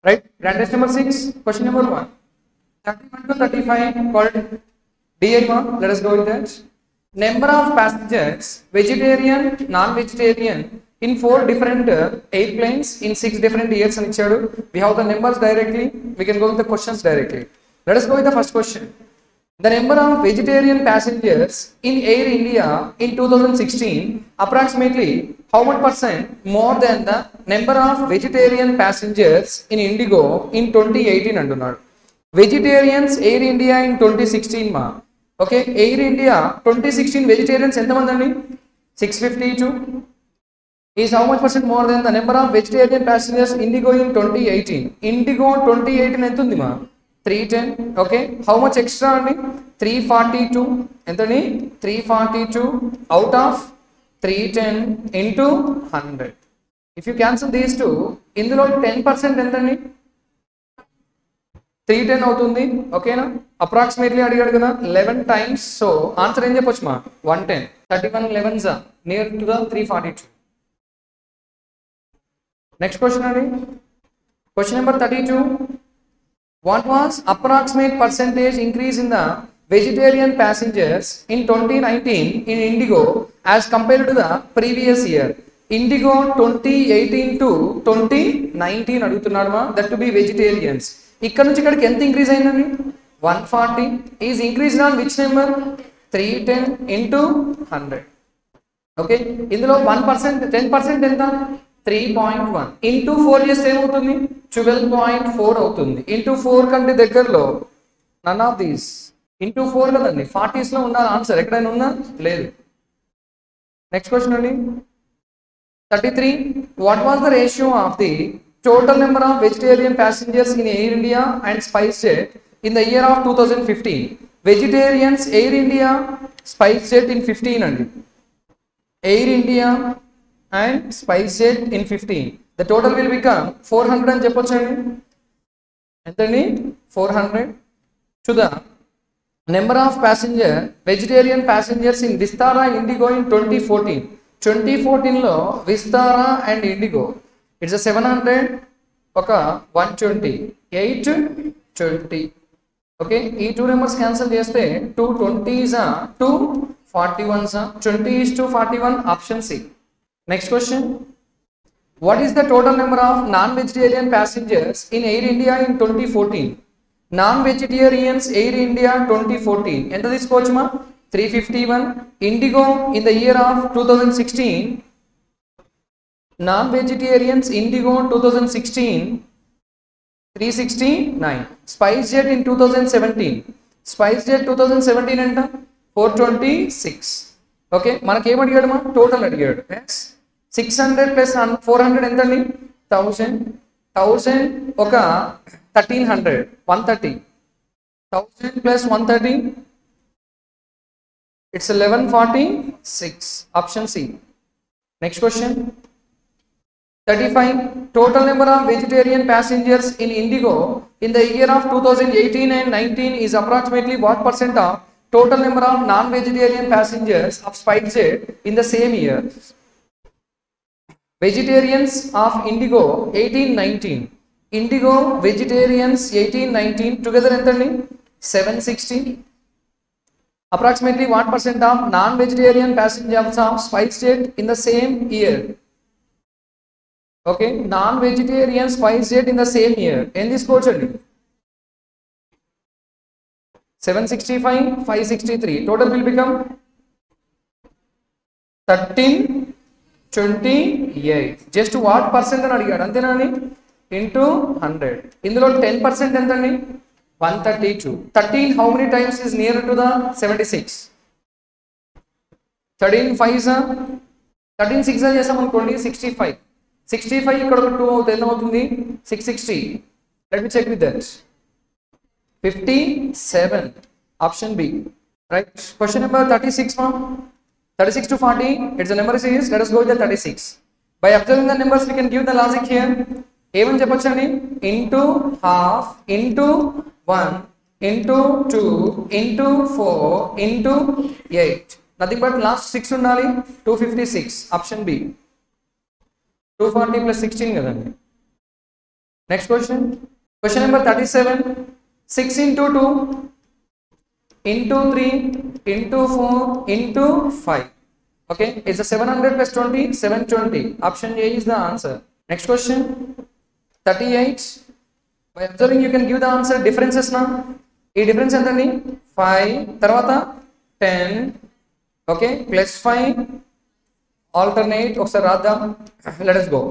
Right? Grand test number 6, question number 1. 31 to 35 called DIMA. Let us go with that. Number of passengers, vegetarian, non-vegetarian, in 4 different airplanes in 6 different years. We have the numbers directly. We can go with the questions directly. Let us go with the first question. The number of vegetarian passengers in Air India in 2016, approximately how much percent more than the number of vegetarian passengers in Indigo in 2018 antunnadu. Vegetarians Air India in 2016 ma. Okay, Air India 2016 vegetarians ఎంతమంది అండి? 652 is how much percent more than the number of vegetarian passengers Indigo in 2018. Indigo 2018 ఎంత ఉంది మా? 310. Okay, how much extra అండి? 342. ఎంతని? 342 out of 310 into 100. If you cancel these two, ఇందులో 10% ఎంతండి? 310 అవుతుంది. ఓకేనా? అప్రాక్సిమేట్లీ అడిగాడు కదా 11 times. సో ఆన్సర్ ఏం చెప్పొచ్చు మా? 110. 31 11s near to the 342. Next question అండి. Question number 32. What was approximate percentage increase in the vegetarian passengers in 2019 in Indigo as compared to the previous year? Indigo 2018 to 2019 అడుగుతున్నాడు మా, that to be vegetarians. ఇక్కడ నుంచి ఇక్కడికి ఎంత increase అయిందండి? 140 is increased on which number? 310 into 100. Okay, ఇందులో 1% 10% ఎంత? 3.1 into 4 చేస్తే ఏమవుతుంది? 12.4 అవుతుంది. ఇంటూ 4 కంటే దగ్గరలో నన్ ఆఫ్ దీస్. ఇంటూ 4 కదండి, 40s లో ఉండాలి ఆన్సర్. ఎక్కడైనా ఉందా? లేదు. నెక్స్ట్ క్వశ్చన్ అండి 33. What was the ratio of the total number of vegetarian passengers in Air India and SpiceJet in the year of 2015? Vegetarians Air India, SpiceJet in 15 అండి. Air India and SpiceJet in 15. The total will become 400 అని చెప్పొచ్చండి. ఎంతండి? 400. To the number of passenger vegetarian passengers in Vistara Indigo in 2014. 2014 లో Vistara and Indigo it's a 700 ఒక 120 820. Okay, ఈ 2 numbers cancel చేస్తే 220s 241s 20 is to 41 option C. Next question. What is the total number of non vegetarian passengers in Air India in 2014? Non vegetarians Air India 2014 ఎంత తీసుకోవచ్చు మా? 351. Indigo in the year of 2016, non-vegetarians Indigo 2016 369. SpiceJet in 2017, SpiceJet 2017 అంట 426. Okay, మనకేం అడిగాడు మా? Total అడిగాడు. 600 plus 400 ఎంతండి? 1000. 1000 ఒక 1300 130. 1000 plus 130 it's 1146 option C. Next question 35. Total number of vegetarian passengers in Indigo in the year of 2018 and 19 is approximately what percent of total number of non-vegetarian passengers of SpiceJet in the same year? Vegetarians of Indigo 18-19. Indigo vegetarians 18-19 together ఎంతండి? 760. Approximately what percent of non-vegetarian passengers of SpiceJet in the same year? Okay, non-vegetarian SpiceJet in the same year. End this coach only. 765, 563. Total will become 1328. Just what percent అని అడిగాడు అంతేనా అండి? Into 100. ఇందులో 10% ఎంత అండి? 132. 13 how many times is nearer to the 76? 13 5s 13 6 చేసాం అనుకోండి 65. 65 ఇక్కడ ఒక 2 అవుతుంది, ఎంత అవుతుంది? 660. Let me check with that. 57 option B. Right. Question number 36 మా. 36 to 40 it's a number series. Let us go with the 36. By observing the numbers we can give the logic here. ఏమని చెప్పొచ్చండి? Into half into 1 into 2 into 4 into 8. Nothing but last 6 ఉండాలి. 256 option B. 240 plus 16 కదండి. Next question. Question number 37. 6 into 2 into 3 into 4 into 5. Okay, it's a 700 plus 20, 720. Option A is the answer. Next question. 38. By observing you can give the answer. Differences now. ఈ difference ఎంతండి 5 తర్వాత 10 okay plus 5 alternate ఒకసారి రాద్దాం let us go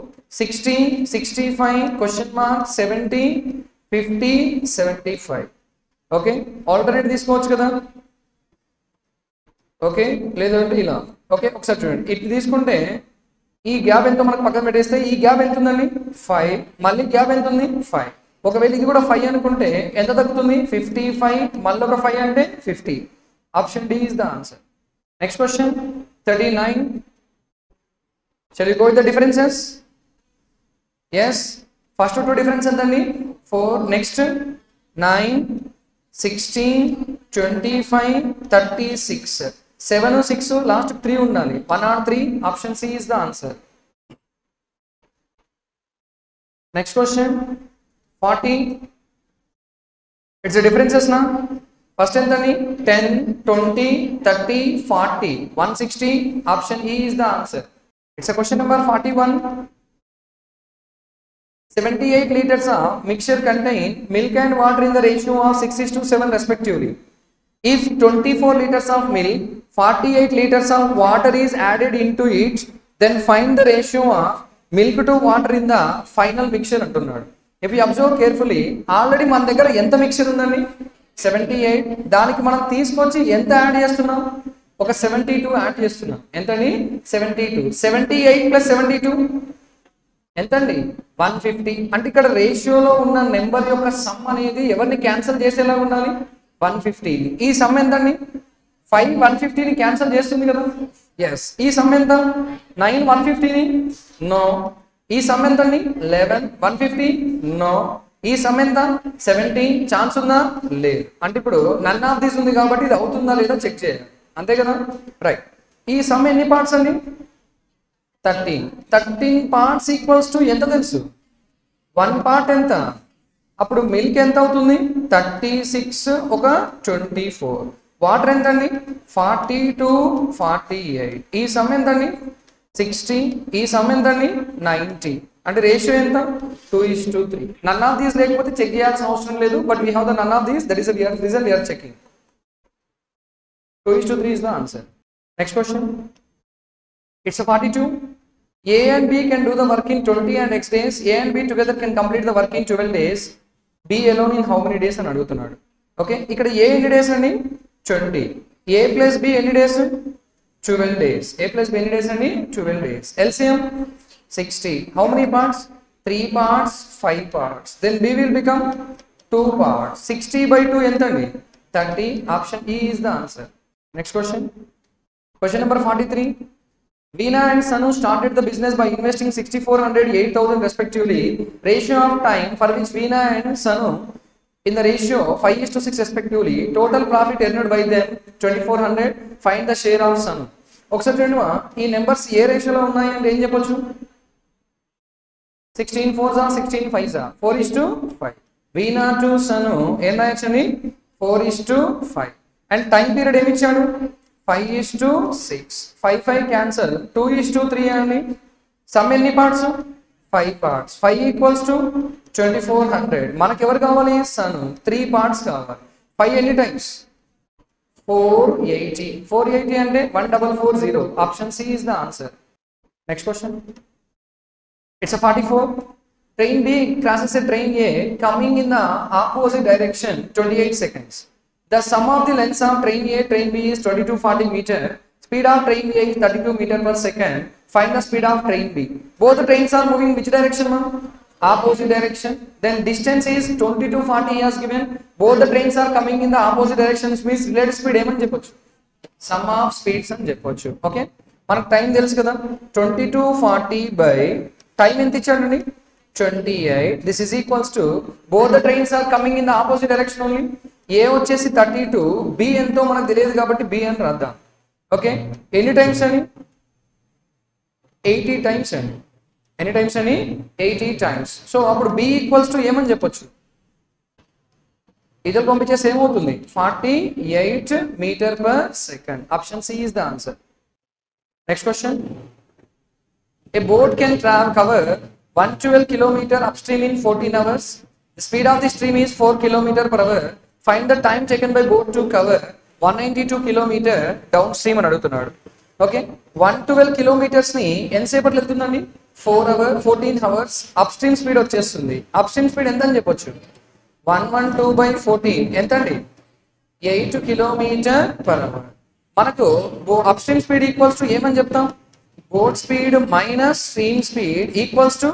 60 65 question mark 70 50 75 okay alternate తీసుకోవచ్చు కదా okay లేదంటే ఇలా okay ఒకసారి చూడండి ఇట్లా తీసుకుంటే ఈ గ్యాప్ ఎంత మనకు పక్కన పెట్టేస్తే ఈ గ్యాప్ ఎంత ఉందండి 5 మళ్ళీ గ్యాప్ ఎంత ఉంది 5 ఒకవేళ ఇది కూడా 5 అనుకుంటే ఎంత తగ్గుతుంది 55 మళ్ళీ ఒక 5 అంటే 50 option D is the answer next question 39 shall we go with the differences yes first two difference ఎంతండి 4 next 9 16 25 36 7 6 లాస్ట్ 3 ఉండాలి 1 or 3 option C is the answer next question 40 it's a differences na first entani 10 20 30 40 160 option E is the answer it's a question number 41 78 liters of mixture contain milk and water in the ratio of 6:7 respectively if 24 liters of milk 48 liters of water is added into it then find the ratio of milk to water in the final mixture antunnadu if you observe carefully already మన దగ్గర ఎంత mixture ఉందండి 78 దానికి మనం తీసుకొచ్చి ఎంత add చేస్తున్నాం ఒక 72 యాడ్ చేస్తున్నాం ఎంతండి 72 78 ప్లస్ 72 ఎంతండి 150 అంటే ఇక్కడ రేషియోలో ఉన్న నెంబర్ యొక్క సమ్ అనేది ఎవరిని క్యాన్సిల్ చేసేలా ఉండాలి 150 ఈ సమ్ ఎంతండి 5 150 ని క్యాన్సిల్ చేస్తుంది కదా yes ఈ సమ్ ఎంత 9 150 ని నో ఈ సమ్ ఎంతండి 11 150 నో ఈ సమ్ ఎంత 17 ఛాన్స్ ఉందా లేదు అంటే ఇప్పుడు నన్ ఆఫ్ దిస్ ఉంది కాబట్టి ఇది అవుతుందా లేదా చెక్ చేయాలి అంతే కదా రైట్ ఈ సమ్ ఎన్ని పార్ట్స్ అండి 13 పార్ట్స్ ఈక్వల్స్ టు ఎంత తెలుసు 1 పార్ట్ ఎంత అప్పుడు మిల్క్ ఎంత అవుతుంది 36 ఒక 24 వాటర్ ఎంతండి 40 to 48 ఈ సమ్ ఎంతండి 60 ఈ సమ్ ఎంతండి 90 అంటే రేషియో ఎంత 2:3 నన్ ఆఫ్ దీస్ లేకపోతే చెక్ చేయాల్సిన అవసరం లేదు but we have the none of these that is the result we are checking 2:3 is the answer next question it's a 42 A and B can do the work in 20 and x days A and B together can complete the work in 12 days B alone in how many days అని అడుగుతున్నాడు okay ఇక్కడ A ఎన్ని days అండి 20 A plus B ఎన్ని days 12 days A plus B ఎన్ని days అండి 12 days LCM 60 how many parts 3 parts 5 parts then B will become 2 parts 60/2 ఎంత అండి 30 option E is the answer next question number 43 Veena and Sanu started the business by investing 6,400 8,000 respectively ratio of time for which Veena and Sanu in the ratio 5:6 respectively total profit earned by them 2,400 find the share of Sanu ఒకసారి చూడండి ఈ numbers ఏ రేషియోలో ఉన్నాయి అంటే ఏం చెప్పొచ్చు 16 4s 16 5s 4:5 Veena to Sanu ఏం రాయొచ్చండి 4:5 and time period ఏమి ఇచ్చాడు 5:6 5 క్యాన్సల్ 2:3 అండి సమ్ ఎన్ని పార్ట్స్ 5 పార్ట్స్ 5 ఈక్వల్స్ టు 2,400 మనకి ఎవరు కావాలి సను 3 పార్ట్స్ కావాలి 5 ఎన్ని టైమ్స్ 480 అంటే 1440 option C is the answer next question it's a 44 train B crosses a train A coming in the opposite direction 28 seconds the sum of the lengths of train A train B is 2240 meter speed of train A is 32 meter per second find the speed of train B both the trains are moving which direction opposite direction then distance is 2240 as given both the trains are coming in the opposite directions means relative speed ఏమని చెప్పొచ్చు sum of speeds అని చెప్పొచ్చు okay మనకు time తెలుసు కదా 2240 by time ఎంత ఇచ్చాడండి 28 this is equals to both the trains are coming in the opposite direction only A వచ్చేసి 32 B ఎంతో మనకు తెలియదు కాబట్టి B అని రాద్దాం ఓకే ఎన్ని టైమ్స్ అండి 80 టైమ్స్ అండి ఎన్ని టైమ్స్ అని 80 టైమ్స్. సో అప్పుడు b ఈక్వల్స్ టు ఏమని చెప్పొచ్చు, ఇదలు పంపించేసి ఏమవుతుంది 48 meter per second. Option C is the answer. Next question, a boat can cover 112 kilometer upstream in 14 hours. The speed of the stream is 4 kilometer per hour. Find the time taken by boat to cover 192 kilometer downstream అని అడుగుతున్నాడు. Okay, 112 kilometres ని ఎంతసేపట్లో వెళ్తుందండి, 14 hours. Upstream speed వచ్చేస్తుంది. Upstream speed ఎంత అని చెప్పొచ్చు, 112/14 ఎంత అండి, 8 కిలోమీటర్ పర్ అవర్. మనకు upstream speed equals to ఏమని చెప్తాం, boat speed minus stream speed equals to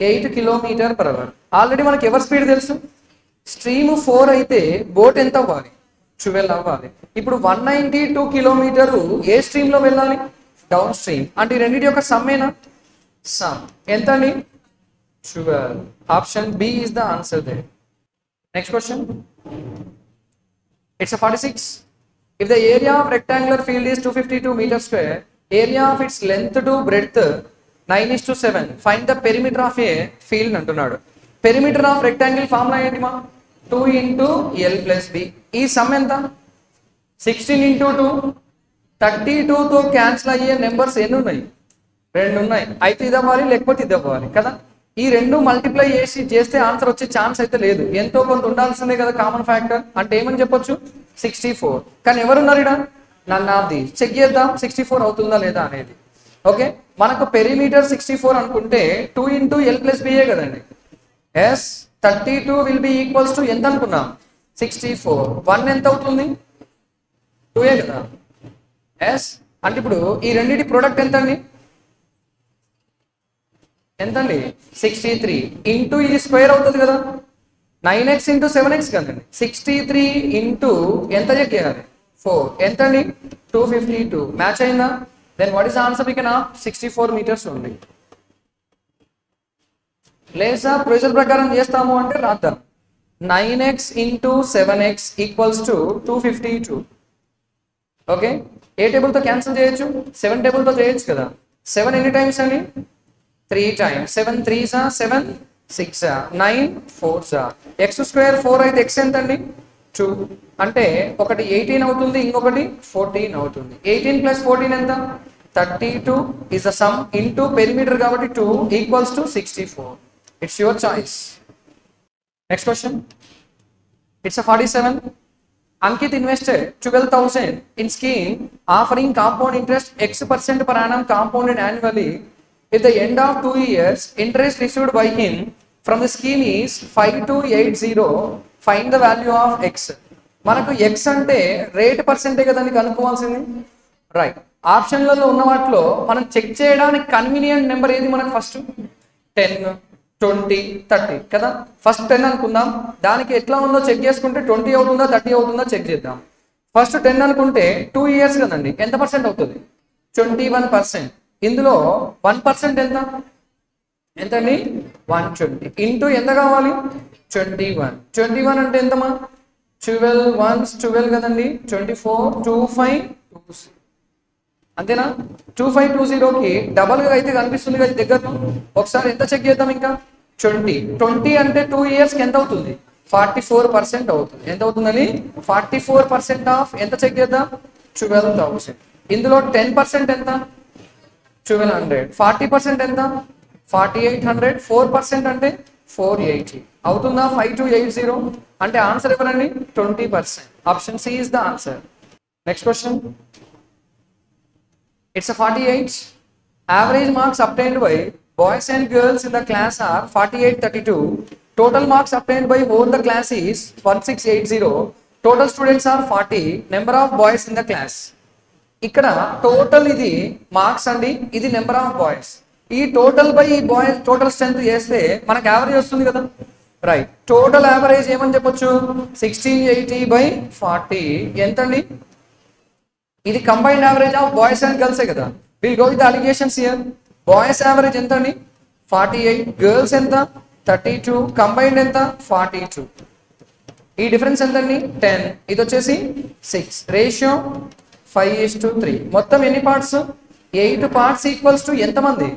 8 kilometer per hour. Already మనకి ఎవరి స్పీడ్ తెలుసు, స్ట్రీమ్ 4 అయితే బోట్ ఎంత అవ్వాలి, 12 అవ్వాలి. ఇప్పుడు 192 కిలోమీటరు ఏ స్ట్రీమ్ లో వెళ్ళాలి, డౌన్ స్ట్రీమ్. అంటే ఈ రెండింటి యొక్క సమ్మేనా, సమ్ ఎంత అండి, 12. Option B is the answer దే. Next question, it's 46. If the area of rectangular field is 252 meters square, area of its length to breadth 9:7, find the perimeter of a field అంటున్నాడు. Perimeter of rectangle formula ఏంటి మా, 2 into L plus B. ఈ some ఎంత, 16 into 2, 32తో cancel అయ్యే numbers ఎన్ని ఉన్నాయి, 2 ఉన్నాయి. అయితే ఇది అవ్వాలి లేకపోతే ఇది అవ్వాలి కదా. ఈ రెండు మల్టిప్లై చేస్తే ఆన్సర్ వచ్చే ఛాన్స్ అయితే లేదు, ఎంతో కొంత ఉండాల్సిందే కదా కామన్ ఫ్యాక్టర్. అంటే ఏమని చెప్పొచ్చు, 64. కానీ ఎవరున్నారు ఇక్కడ, నన్ ఆఫ్ ది. చెక్ చేద్దాం 64 అవుతుందా లేదా అనేది. ఓకే, మనకు పెరిమీటర్ 64 అనుకుంటే 2 into L plus B కదండి. Yes, 32 will be equals to ఎంత అనుకున్నాం, 64. 1 ఎంత అవుతుంది, 2 కదా. ఎస్, అంటే ఇప్పుడు ఈ రెండింటి ప్రొడక్ట్ ఎంత అండి, ఎంతండి, 63 ఇంటూ ఇది స్క్వేర్ అవుతుంది కదా, 9x into 7x కదండి. 63 ఇంటూ ఎంత చెక్ చేయాలి, 4 ఎంత అండి, 252. మ్యాచ్ అయిందా, దెన్ వాట్ ఈస్ ఆన్సర్, ఇక్కడ 64 మీటర్స్ ఉంది. లేదా ప్రొసీజర్ ప్రకారం చేస్తాము అంటే రాద్దాం, 9x into 7x equals to 252. Okay, ఏ టేబుల్తో క్యాన్సిల్ చేయొచ్చు, 7 టేబుల్తో చేయొచ్చు కదా. 7 ఎన్ని టైమ్స్ అండి, 3 times. 7 3s 7, 6 9 4s. x square 4 అయితే x ఎంత అండి, 2. అంటే ఒకటి 18 అవుతుంది, ఇంకొకటి 14 అవుతుంది. 18 + 14 ఎంత, 32 is the sum into perimeter కాబట్టి 2 equals to 64. It's your choice. Next question, it's 47. Ankit invested 12,000 in scheme offering compound interest x% per annum compounded annually. At the end of 2 years, interest received by him from the scheme is 5280. Find the value of x. మనకు x అంటే rate పర్సెంటే కదండి కనుక్కోవాల్సింది. Right, ఆప్షన్లలో ఉన్న వాటిలో మనం check చేయడానికి convenient number ఏది మనకు, ఫస్ట్ 10, 20, 30 కదా. ఫస్ట్ 10 అనుకుందాం, దానికి ఎట్లా ఉందో చెక్ చేసుకుంటే 20 అవుతుందా 30 అవుతుందా చెక్ చేద్దాం. ఫస్ట్ 10 అనుకుంటే 2 years కదండి, ఎంత పర్సెంట్ అవుతుంది, 21%. ఇందులో 1% ఎంత, ఎంతండి, 120 ఇంటూ ఎంత కావాలి, 21. 21 అంటే ఎంతమా, 12 1s 12 కదండి, 24 2520 అంతేనా. 2520కి డబల్ గా అయితే కనిపిస్తుంది కదా దగ్గరలో. ఒకసారి ఎంత చెక్ చేద్దాం, ఇంకా 20 అంటే 2 yearsకి ఎంత అవుతుంది, 44% అవుతుంది. ఎంత అవుతుందని, 44% ఆఫ్ ఎంత చెక్ చేద్దాం, 12,000. ఇందులో 10% ఎంత, 1200. 40% ఎంత, 4800. 4% అంటే 480 అవుతుందా, 5280. అంటే ఆన్సర్ ఎవరండి, 20%. Option C is the answer. Next question, it's 48. Average marks obtained by boys and girls in the class are 4832. Total marks obtained by whole the class is 1680. Total students are 40. Number of boys in the class. ఇక్కడ total ఇది marks అండి, ఇది number of boys. ఈ total by ఈ boys total strength చేస్తే మనకు average వస్తుంది కదా. రైట్, టోటల్ యావరేజ్ ఏమని చెప్పొచ్చు, 1680/40 ఎంతండి, ఇది combined average of boys and గర్ల్సే కదా. Will go with alligations here. Boys average ఎంత అండి, 48, గర్ల్స్ ఎంత 32, కంబైన్డ్ ఎంత 42. ఈ డిఫరెన్స్ ఎంతండి, 10. ఇది వచ్చేసి 6. రేషియో 5:3. మొత్తం ఎన్ని పార్ట్స్, 8 పార్ట్స్ ఈక్వల్స్ టు ఎంతమంది,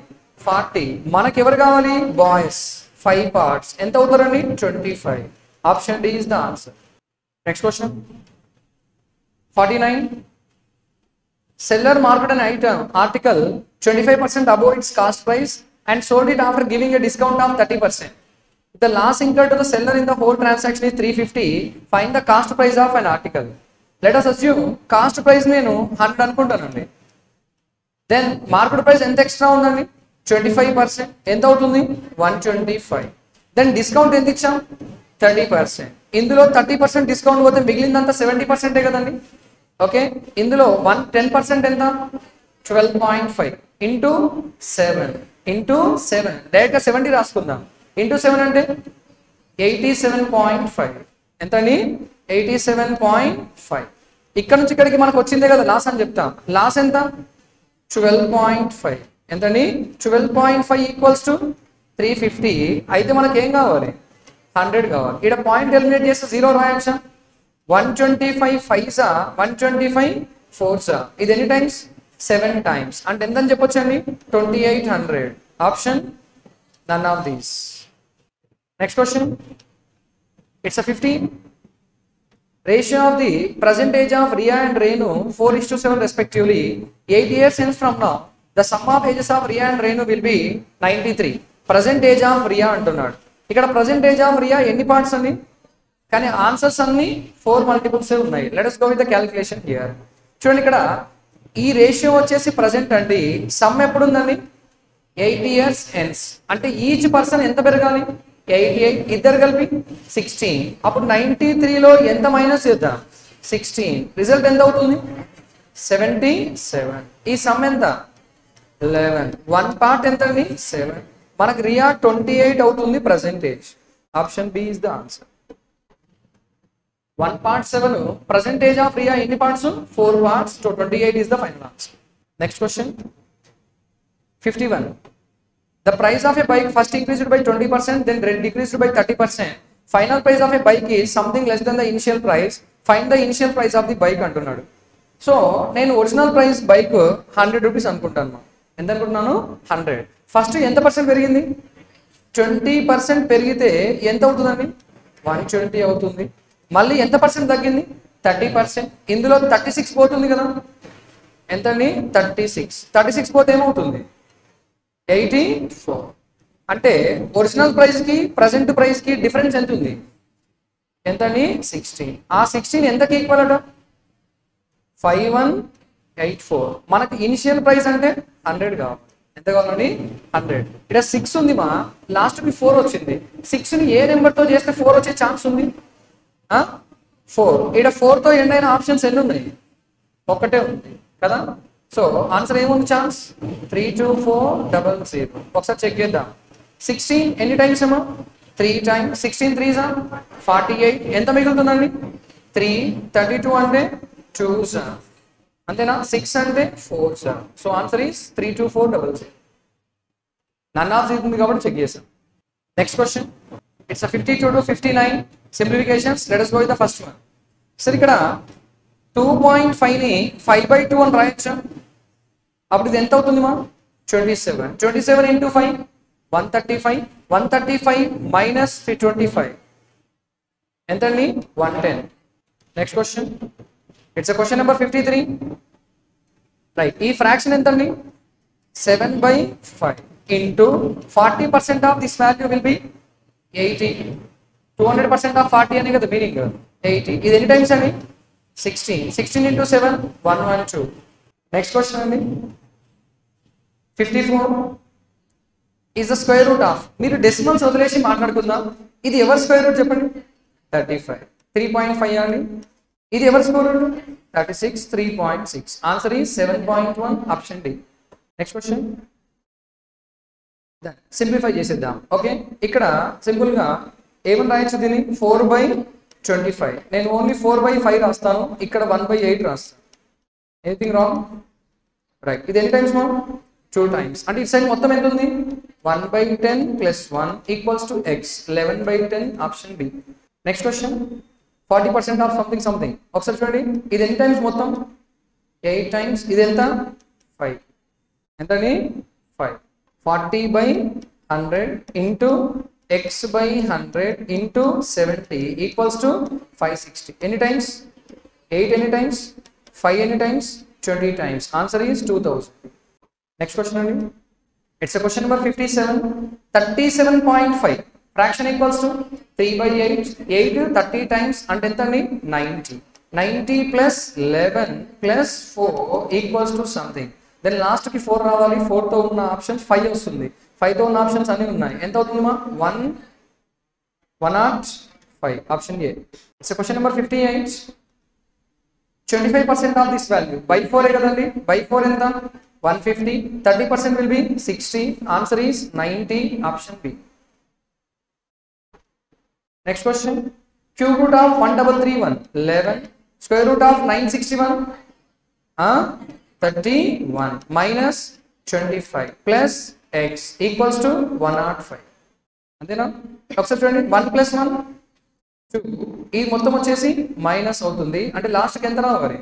40. మనకి ఎవరు కావాలి? బాయ్స్. 5 parts ఎంత అవుతారండి? 25. Option D is the answer. Next question 49. Seller marketed an item article 25% above its cost price and sold it after giving a discount of 30%. The loss incurred to the seller in the whole transaction is 350. Find the cost price of an article. Let us assume cost price నేను 100 అనుకుంటానండి. Then market price ఎంత extra ఉందండి? 25%. ఎంత అవుతుంది? 125. Then discount ఎంత ఇచ్చాం? 30%. ఇందులో 30% discount పోతే మిగిలిందంతా 70% కదండి. ఓకే, ఇందులో 10% ఎంత? 12.5 ఇంటూ 7 డైరెక్ట్గా 70 రాసుకుందాం. ఇంటూ 7 అంటే 87.5. ఎంత అండి? 87.5. ఇక్కడ నుంచి ఇక్కడికి మనకు వచ్చిందే కదా లాస్ అని చెప్తాం. లాస్ ఎంత? 12.5. ఎంతండి? 12.5 ఈక్వల్స్ టు 350. అయితే మనకి ఏం కావాలి? 100 కావాలి. ఇక్కడ పాయింట్ ఎలిమినేట్ చేస్తే 0 రాయొచ్చా? 125 5s 125 4s. ఇది ఎన్ని టైమ్స్? 7 టైమ్స్. అంటే ఎంత అని చెప్పొచ్చు అండి? 2800. Option none of these. Next question it's a 50. Ratio of the present age of Ria and Renu 4:7 respectively. 8 years hence from now, the sum of ages of Ria and Renu will be 93. Present age of Ria అంటున్నాడు. ఇక్కడ present age of Ria ఎన్ని parts అండి? కానీ answers అన్ని 4 multiples ఉన్నాయి. Let us go with the calculation here. చూడండి, ఇక్కడ ఈ రేషియో వచ్చేసి ప్రజెంట్ అండి. సమ్ ఎప్పుడు ఉందండి? 8 years hence. అంటే ఈచ్ పర్సన్ ఎంత పెరగాలి? 88. ఇద్దరు కలిపి 16. అప్పుడు 93లో ఎంత మైనస్ చేద్దాం? 16. రిజల్ట్ ఎంత అవుతుంది? 77. ఈ సమ్ ఎంత? 11. 1 పార్ట్ ఎంత అండి? 7. మనకి రియా 28 అవుతుంది percentage. Option B is the answer. 1 part 7. Percentage of Ria ఎన్ని parts? 4 parts. So 28 is the final answer. Next question 51. The price of a bike first increased by 20%, then decreased by 30%. Final price of a bike is something less than the initial price. Find the initial price of the bike అంటున్నాడు. So నేను original price bike 100 rupees అనుకుంటాను. ఎంత అనుకుంటున్నాను? 100. First ఎంత percent పెరిగింది? 20% పెరిగితే ఎంత అవుతుందండి? 120 అవుతుంది. మళ్ళీ ఎంత పర్సెంట్ తగ్గింది? 30%. ఇందులో 36 పోతుంది కదా. ఎంతండి? 36 పోతే ఏమవుతుంది? 84. అంటే ఒరిజినల్ ప్రైస్ కి ప్రజెంట్ ప్రైస్ కి డిఫరెన్స్ ఎంత ఉంది? ఎంతండి? 16. ఆ 16 ఎంతకి ఈక్వల్ అట? 5184. మనకి ఇనిషియల్ ప్రైస్ అంటే 100 కావాలి. ఎంత కావాలండి? 100. ఇక్కడ 6 ఉంది మా, లాస్ట్ కి 4 వచ్చింది. 6 ని ఏ నెంబర్ తో చేస్తే 4 వచ్చే ఛాన్స్ ఉంది? 4. ఇక్కడ 4 తో ఎండ్ అయిన ఆప్షన్స్ ఎన్ని ఉన్నాయి? ఒక్కటే ఉంది కదా. సో ఆన్సర్ ఏముంది? ఛాన్స్ 32400. ఒకసారి చెక్ చేద్దాం. 16 ఎన్ని టైమ్స్ ఏమో? 3 టైమ్స్. 16 3s 48. ఎంత మిగులుతుందండి? 3. 32 అంటే 2s. అంతేనా? 6 అంటే 4s. So answer is 32400. None of ఉంది కాబట్టి చెక్ చేసాం. Next question it's 52 to 59 simplifications. Let us go with the first one. సరే, ఇక్కడ 2.5 ని 5/2 అని రాయొచ్చా? అప్పుడు ఇది ఎంత అవుతుంది మా? 27. 27 into 5 135. 135 minus 25 ఎంతండి? 110. Next question it's a question number 53. Right, ఈ ఫ్రాక్షన్ ఎంతండి? 7/5 into 40% of this value will be 80. 200% of 40 అనే కదా మీనింగ్. 80. ఇది ఎన్ని టైమ్స్ అండి? 16. 16 into 7 112. నెక్స్ట్ క్వశ్చన్ అండి 54 is the square root of. మీరు డెసిమల్స్ వదిలేసి మాట్లాడుకుందాం. ఇది ఎవరి స్క్వేర్ రూట్ చెప్పండి? 35. 3.5 అండి. ఇది ఎవరి square root? 36. 3.6. Answer is 7.1. Option D. Next question simplify చేసేద్దాం. ఓకే, ఇక్కడ సింపుల్ గా ఏమని రాయొచ్చు దీన్ని? 4/25. నేను ఓన్లీ 4/5 రాస్తాను. ఇక్కడ 1/8 రాస్తాను. Anything wrong? రైట్. ఇది ఎన్ని టైమ్స్ మా? 2 టైమ్స్. అంటే ఈ సైడ్ మొత్తం ఎంత ఉంది? 1/10 + 1 equals to x. 11/10. Option B. Next question 40% of something. ఒకసారి చూడండి, ఇది ఎన్ని టైమ్స్ మొత్తం? 8 టైమ్స్. ఇది ఎంత? 5. ఎంతని? 5. 40 by 100 into x by 100 into 70 equals to 560. Any times? 8 any times? 5 any times? 20 times. Answer is 2000. Next question only. It's a question number 57. 37.5. Fraction equals to 3 by 8. 8 30 times and 90. 90 plus 11 plus 4 equals to something. Then last ki 4 రావాలి. 4 తో ఉన్న options 5 వస్తుంది. 5 తో ఉన్న options అన్ని ఉన్నాయి. ఎంత అవుతుందమ్మా? 105. Option A. It's question number 58. 25% of this value by 4 కదండి. by 4 ఎంత? 150. 30% will be 60. Answer is 90. Option B. Next question. Cube root of 1331 11. Square root of 961 31 minus 25 plus x equals to 105. అంతేనా? ఒకసారి చూడండి. 1 plus 1 2. ఈ మొత్తం వచ్చేసి మైనస్ అవుతుంది. అంటే లాస్ట్కి ఎంత రావాలి?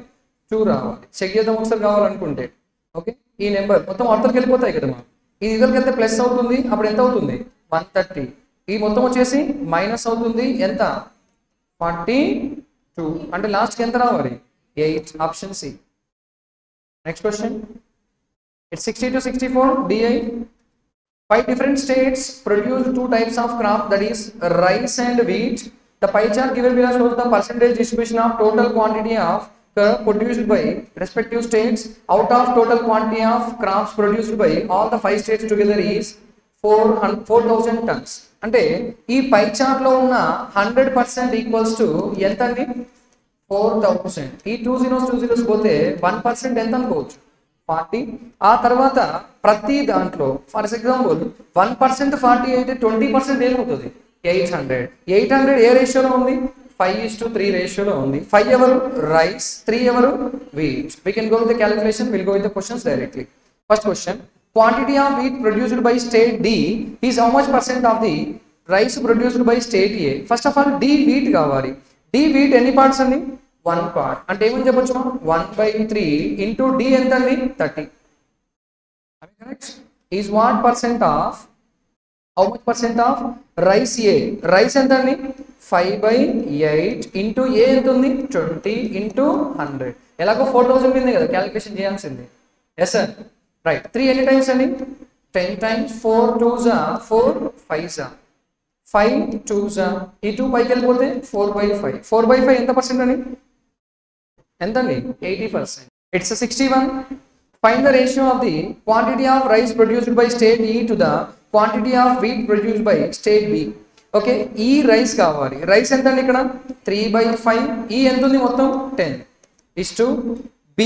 2 రావాలి. చెక్ చేద్దాం ఒకసారి కావాలనుకుంటే. ఓకే, ఈ నెంబర్ మొత్తం అవతలకి వెళ్ళిపోతాయి కదా. ఇది ఇద్దరికి వెళ్తే ప్లస్ అవుతుంది. అప్పుడు ఎంత అవుతుంది? 130. ఈ మొత్తం వచ్చేసి మైనస్ అవుతుంది. ఎంత? 42. అంటే లాస్ట్కి ఎంత రావాలి? 8. Option C. Next question. It's 60 to 64 DI. 5 different states produce 2 types of crop, that is rice and wheat. The pie chart given below shows the percentage distribution of total quantity of produced by respective states out of total quantity of crops produced by all the 5 states together is 4,000 tons. అంటే ఈ pie chart లో ఉన్న 100% equals to ఎంత అండి? 4000. ఈ 2 zeros పోతే 1% ఎంత అనుకోవచ్చు? 40. ఆ తర్వాత ప్రతి దాంట్లో ఫర్ ఎగ్జాంపుల్ 1% 40 అయితే 20% ఏమవుతుంది? 800. 800 ఏ రేషియోలో ఉంది? 5:3 రేషియోలో ఉంది. 5 ఎవరు? రైస్. 3 ఎవరు? Wheat. We can go with the calculation. We'll go with the questions directly. First question. Quantity of wheat produced by state D is how much percent of the rice produced by state A? First of all D wheat కావాలి. D wheat ఎన్ని parts అండి? 1 part. అంటే ఏమని చెప్పొచ్చు? 1/3 into D ఎంత అండి? 30. Correct? Is what percent of, how much percent of rice A? Rice ఎంత అండి? 5/8 into A ఎంత ఉంది? 20 into 100. ఎలాగో 4000 ఉంది కదా, క్యాలిక్యులేషన్ చేయాల్సింది. Yes sir, right. 3 ఎన్ని టైమ్స్ అండి? 10 times. 4 2s 4 5s 5 2s. ఈ 2 పైకి వెళ్ళిపోతే 4/5. 4/5 ఎంత పర్సెంట్ అండి? ఎంత అండి? 80%. It's 61. Find the ratio of the quantity of rice produced by state E to the quantity of wheat produced by state B. Okay, ఈ రైస్ కావాలి. రైస్ ఎంత అండి ఇక్కడ? 3/5. ఈ ఎంత ఉంది మొత్తం? 10 is to B.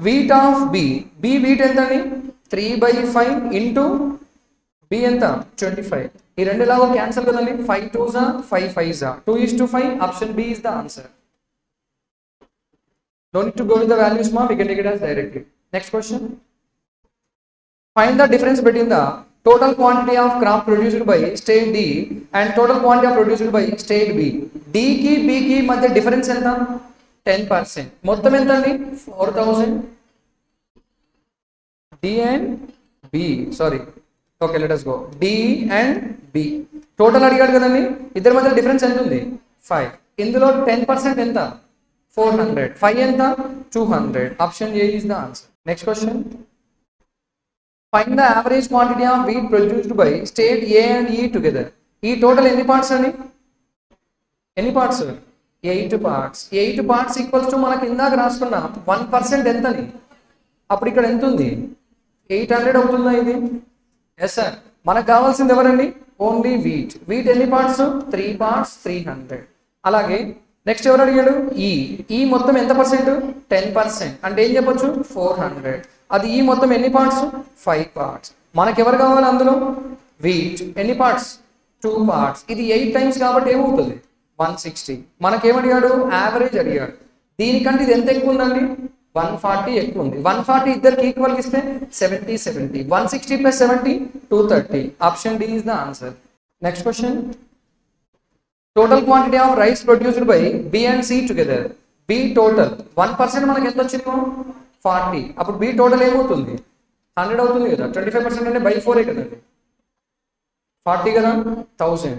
Wheat of B. B wheat ఎంత అండి? 3/5 into B ఎంత? 25. ఈ రెండు లాగా క్యాన్సిల్ కదండి. 5 2s 5 5s 2:5. Option B is the answer. Don't need to go with the values, ma. We can take it as directly. Next question. Find the difference between the total quantity of crop produced by state D and total quantity of produced by state B. D ki B ki మధ్య difference ఎంత? 10%. మొత్తం ఎంత అండి? 4000. D and B. Sorry. Okay, let us go. D and B. Total అడిగాడు కదండి. ఇద్దరి మధ్య difference ఎంత ఉంది? 5. ఇందులో 10% ఎంత? 400. 5 ఎంత? 200. Option A is the answer. Next question. Find the average quantity of wheat produced by state A and E together. ఈ టోటల్ ఎన్ని పార్ట్స్ అండి? ఎన్ని parts? 8 parts. 8 parts equals to మనకి ఇందాక రాసుకున్నాం 1% ఎంత అని. అప్పుడు ఇక్కడ ఎంత ఉంది? 800 అవుతుందా ఇది? Yes sir. మనకు కావాల్సింది ఎవరండి? Only wheat. వీట్ ఎన్ని పార్ట్స్? 3 parts 300. అలాగే నెక్స్ట్ ఎవరు అడిగాడు? ఈ. ఈ మొత్తం ఎంత పర్సెంట్? 10%. అంటే ఏం చెప్పొచ్చు? 400. అది ఈ మొత్తం ఎన్ని పార్ట్స్? 5 parts. మనకి ఎవరు కావాలి అందులో? వీట్. ఎన్ని పార్ట్స్? 2 parts. ఇది 8 times కాబట్టి ఏమవుతుంది? 160. మనకేమడిగాడు? యావరేజ్ అడిగాడు. దీనికంటే ఇది ఎంత ఎక్కువ ఉందండి? 140 ఎక్కువ ఉంది. 140 ఇద్దరికి ఈక్వల్ ఇస్తే 70 70. 160 plus 70 230. Option D is the answer. Next question. Total quantity of rice produced by B and C together. B total 1% మనకి ఎంత వచ్చింది? 40. అప్పుడు B total ఏమవుతుంది? 100 అవుతుంది కదా, 25% అంటే బై 4 కదండి, 40 కదా, 1000,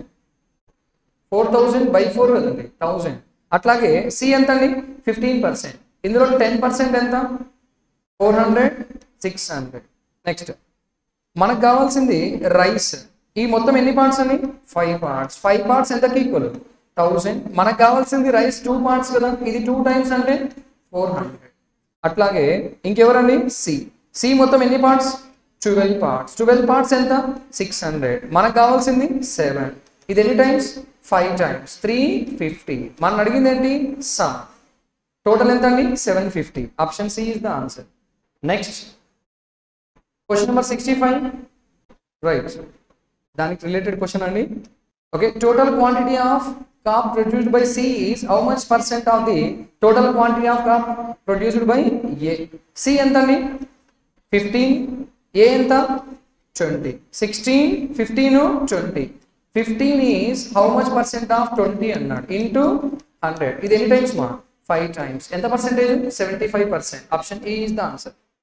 4000 బై 4 కదండి, 1000. అట్లాగే సి ఎంత అండి, 15%. ఇందులో 10% ఎంత, 400, 600. నెక్స్ట్ మనకు కావాల్సింది రైస్. ఈ మొత్తం ఎన్ని పార్ట్స్ అండి, 5 పార్ట్స్. 5 పార్ట్స్ ఎంతకి ఈక్వల్, 1000. మనకు కావాల్సింది రైస్ 2 పార్ట్స్ కదా, ఇది 2 టైమ్స్ అంటే 400. అట్లాగే ఇంకెవరండి, సి. సి మొత్తం ఎన్ని పార్ట్స్, 12 పార్ట్స్. 12 పార్ట్స్ ఎంత, 600. మనకు కావాల్సింది 7. ఇది ఎన్ని టైమ్స్, 5 టైమ్స్, 350. మనం అడిగింది ఏంటి, సమ్. టోటల్ ఎంత అండి, 750. Option C is the answer. Next question number 65, right, దానికి రిలేటెడ్ క్వశ్చన్ అండి. Okay, total quantity of crop produced by C is how much percent of the total quantity of crop produced by A. C ఎంత అండి, 15, ఏ ఎంత, 20. 16, 15, 20. 15 is how much percent of 20 అన్నాడు, into 100. ఇది ఎన్ని times మా, 5 times. ఎంత percentage, 75%. Option A is the answer.